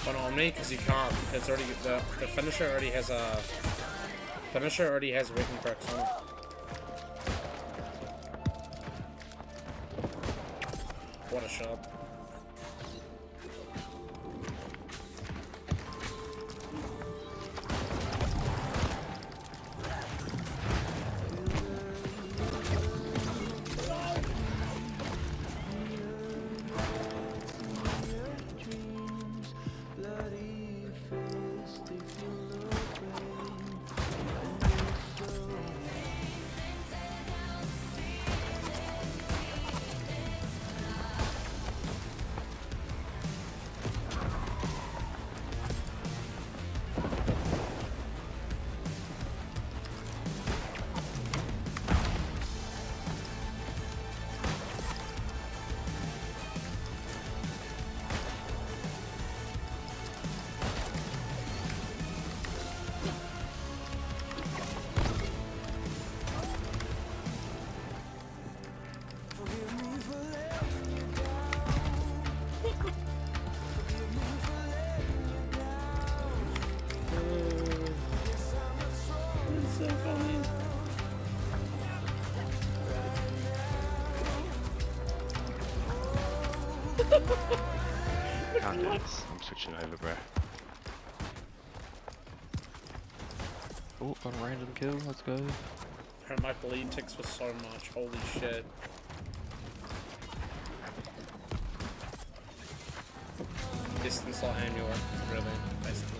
on Omni because you can't. It's already the finisher already has a weapon perks on it. What a shot. Can't do this. I'm switching over, bro. Oh, got a random kill. Let's go. My bleed ticks for so much. Holy shit. Distance or amulet, really, basically.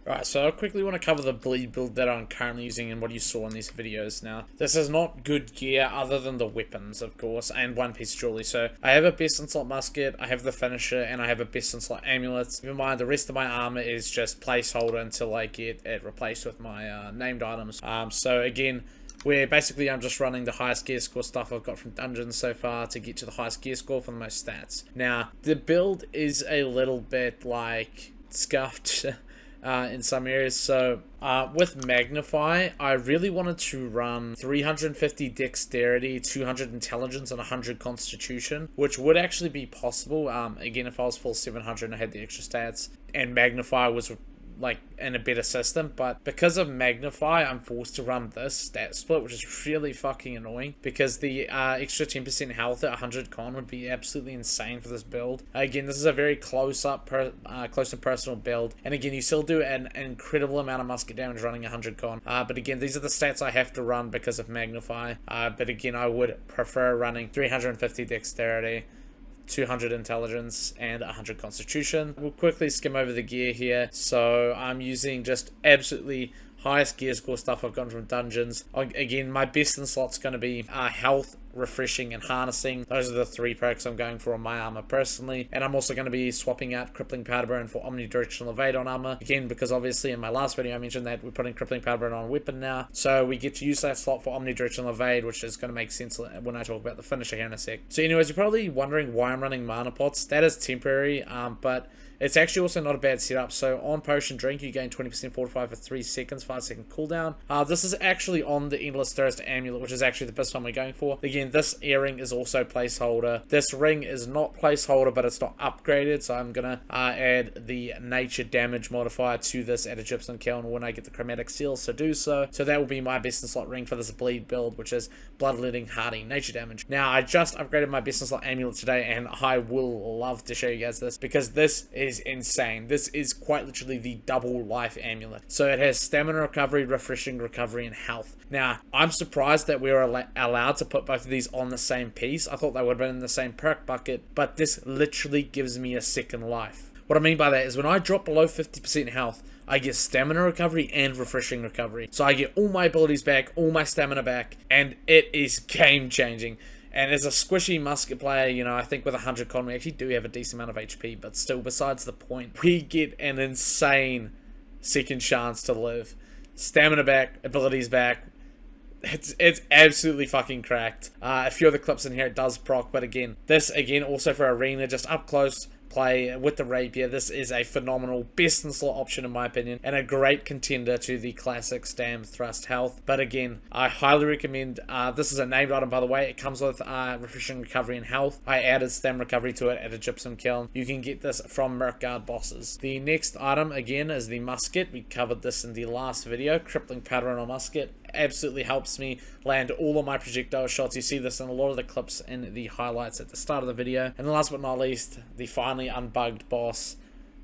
Alright, so I quickly want to cover the bleed build that I'm currently using and what you saw in these videos now. This is not good gear other than the weapons, of course, and one piece of jewelry. So I have a best in slot musket, I have the finisher, and I have a best in slot amulet. Keep in mind, the rest of my armor is just placeholder until I get it replaced with my named items. So again, where basically I'm just running the highest gear score stuff I've got from dungeons so far to get to the highest gear score for the most stats. Now, the build is a little bit like scuffed in some areas. So with Magnify, I really wanted to run 350 dexterity, 200 intelligence, and 100 constitution, which would actually be possible again if I was full 700 and I had the extra stats and Magnify was like in a better system. But because of Magnify, I'm forced to run this stat split, which is really fucking annoying because the extra 10% health at 100 con would be absolutely insane for this build. Again, this is a very close and personal build, and again, you still do an incredible amount of musket damage running 100 con, but again, these are the stats I have to run because of Magnify. But again, I would prefer running 350 dexterity, 200 intelligence, and 100 constitution. We'll quickly skim over the gear here. So I'm using just absolutely highest gear score stuff I've gotten from dungeons. Again, my best in slot's going to be health, refreshing, and harnessing. Those are the three perks I'm going for on my armor personally, and I'm also going to be swapping out crippling powder burn for omnidirectional evade on armor, again because obviously in my last video I mentioned that we're putting crippling powder burn on a weapon now, so we get to use that slot for omnidirectional evade, which is going to make sense when I talk about the finisher here in a sec. So anyways, you're probably wondering why I'm running mana pots. That is temporary, but it's actually also not a bad setup. So on potion drink, you gain 20% fortify for 3 seconds, 5-second cooldown. This is actually on the Endless Thirst Amulet, which is actually the best one we're going for. Again, this earring is also placeholder. This ring is not placeholder, but it's not upgraded. So I'm going to add the nature damage modifier to this at a gypsum kiln when I get the chromatic seal, so do so. So that will be my best in slot ring for this bleed build, which is bloodletting, hardy, nature damage. Now, I just upgraded my best in slot amulet today, and I will love to show you guys this because this is is insane. This is quite literally the double life amulet. So it has stamina recovery, refreshing recovery, and health. Now, I'm surprised that we were allowed to put both of these on the same piece. I thought they would have been in the same perk bucket, but this literally gives me a second life. What I mean by that is when I drop below 50% health, I get stamina recovery and refreshing recovery. So I get all my abilities back, all my stamina back, and it is game changing. And as a squishy musket player, you know, I think with 100 con we actually do have a decent amount of HP, but still, besides the point, we get an insane second chance to live. Stamina back, abilities back. It's absolutely fucking cracked. A few other clips in here it does proc, but again, this again also for arena, just up close play with the rapier. This is a phenomenal best in slot option in my opinion, and a great contender to the classic stam thrust health. But again, I highly recommend, this is a named item by the way, it comes with refreshing recovery and health. I added stam recovery to it at a gypsum kiln. You can get this from Merkguard bosses. The next item again is the musket. We covered this in the last video. Crippling powder on a musket absolutely helps me land all of my projectile shots. You see this in a lot of the clips in the highlights at the start of the video. And last but not least, the finally unbugged boss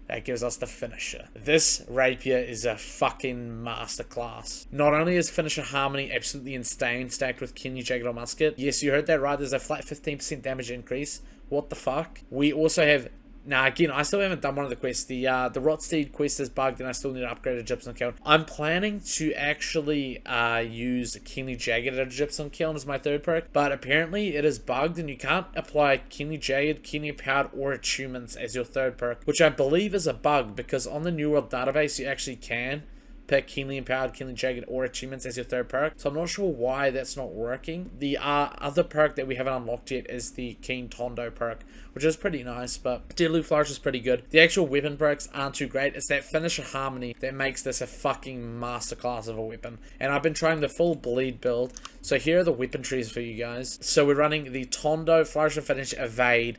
that gives us the finisher. This rapier is a fucking masterclass. Not only is finisher harmony absolutely insane, stacked with Kenya Jagged on musket. Yes, you heard that right, there's a flat 15% damage increase. What the fuck? We also have... Now, again, I still haven't done one of the quests. The Rotsteed quest is bugged and I still need to upgrade a gypsum kiln. I'm planning to actually use Keenly Jagged at a gypsum kiln as my third perk, but apparently it is bugged and you can't apply Keenly Jagged, Keenly Powdered, or Attunements as your third perk, which I believe is a bug because on the New World database you actually can pick Keenly Empowered, Keenly Jagged, or Achievements as your third perk. So I'm not sure why that's not working. The other perk that we haven't unlocked yet is the Keen Tondo perk, which is pretty nice, but Deadly Flourish is pretty good. The actual weapon perks aren't too great. It's that finisher harmony that makes this a fucking masterclass of a weapon. And I've been trying the full bleed build. So here are the weapon trees for you guys. So we're running the Tondo, Flourish and Finish, Evade.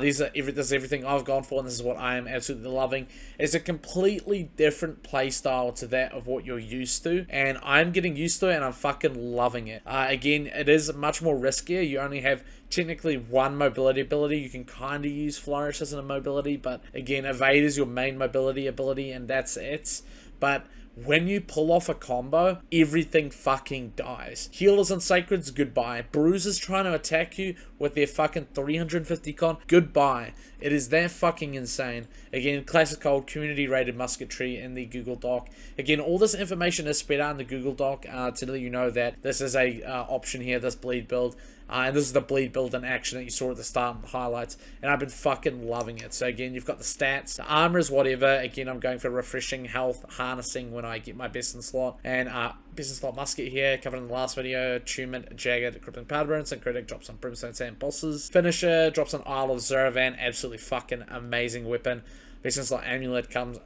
This is everything I've gone for, and this is what I am absolutely loving. It's a completely different playstyle to that of what you're used to, and I'm getting used to it, and I'm fucking loving it. Again, it is much more riskier. You only have technically one mobility ability. You can kind of use Flourish as a mobility, but again, Evade is your main mobility ability, and that's it. But when you pull off a combo, everything fucking dies. Healers and Sacreds, goodbye. Bruisers trying to attack you with their fucking 350 con, goodbye. It is that fucking insane. Again, classic old community rated musketry in the Google Doc. Again, all this information is spread out in the Google Doc to let you know that this is a option here, this bleed build. And this is the bleed build in action that you saw at the start in the highlights. And I've been fucking loving it. So again, you've got the stats. The armor is whatever. Again, I'm going for refreshing health, harnessing when I get my best in slot. And best in slot musket here, covered in the last video. Attunement, Jagged, Crippling Powder Burn, Syncretic drops on Brimstone Sand bosses. Finisher drops on Isle of Zeravan. Absolutely fucking amazing weapon. Best in slot amulet comes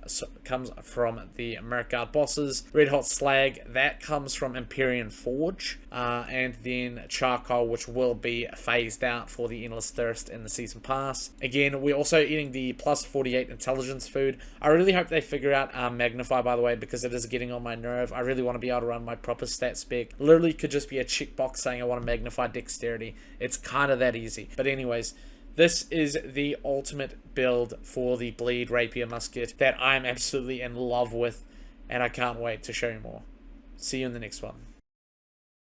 from the Merkguard bosses. Red Hot Slag, that comes from Empyrean Forge. And then Charcoal, which will be phased out for the Endless Thirst in the Season Pass. Again, we're also eating the plus 48 intelligence food. I really hope they figure out Magnify, by the way, because it is getting on my nerve. I really want to be able to run my proper stat spec. Literally could just be a checkbox saying I want to magnify dexterity. It's kind of that easy. But anyways, this is the ultimate build for the Bleed Rapier Musket that I'm absolutely in love with, and I can't wait to show you more. See you in the next one.